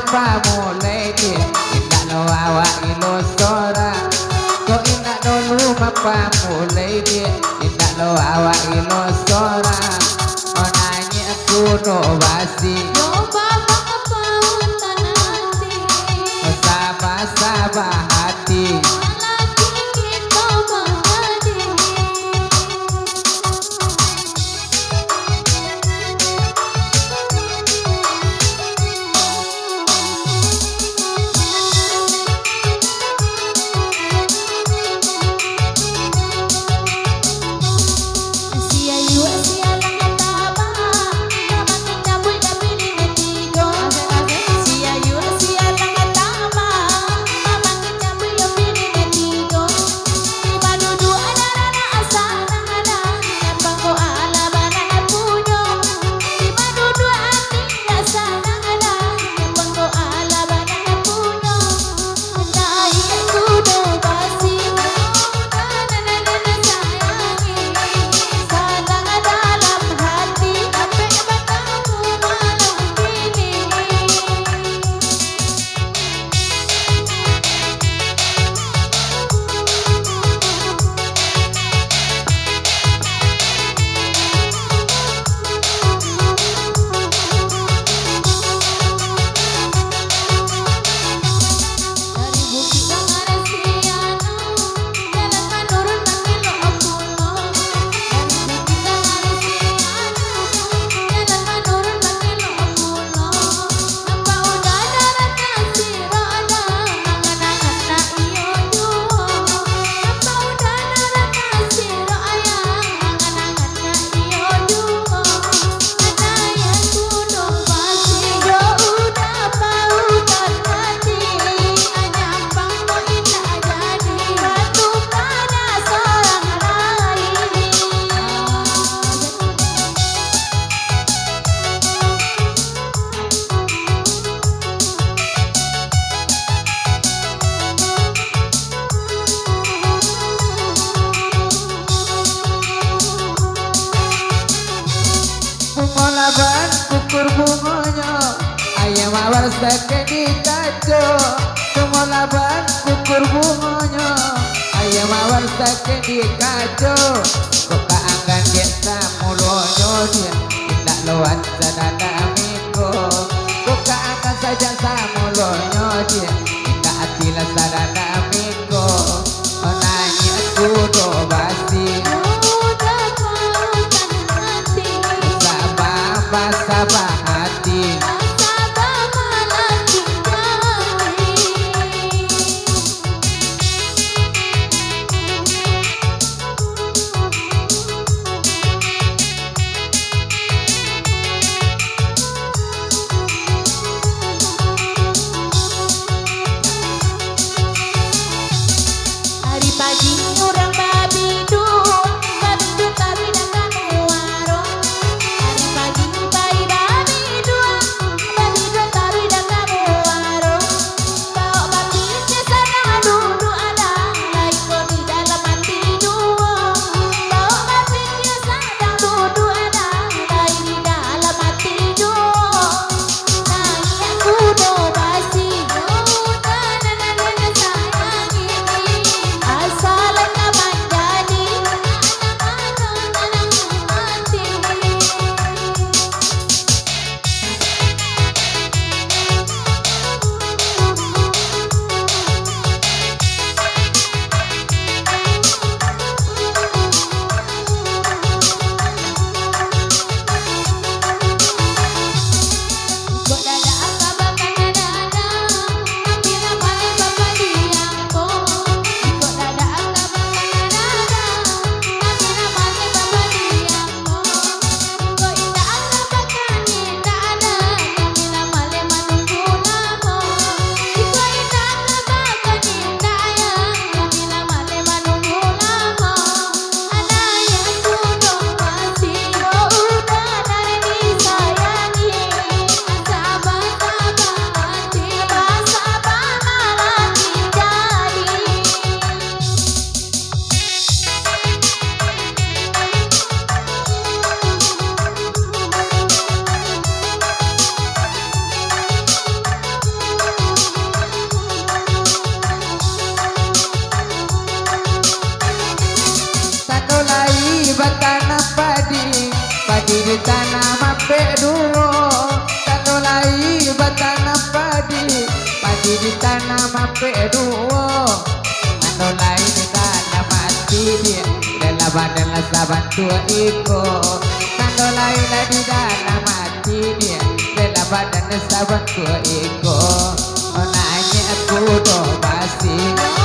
pamulay di indak no awak ilosora ko indak no luma pamulay di indak no awak ilosora onanya aku no basi sabah hati laban kukur bungonya ayam mawar sake di kaco semua laban kukur bungonya ayam mawar sake di kaco buka anggan desa mulonyo dia tidak lewat sadada miko buka anggan saja samulonyo dia tidak atilah sadada miko onanya kudo basi sabah hati hari pagi orang babi di tanah mape duo, tanolai batana padi, padi di tanah mape duo, tanolai di tanah mati dia, dalam badan saban tua iko, tanolai di tanah mati dia, dalam badan saban tua iko, nanya aku do basi.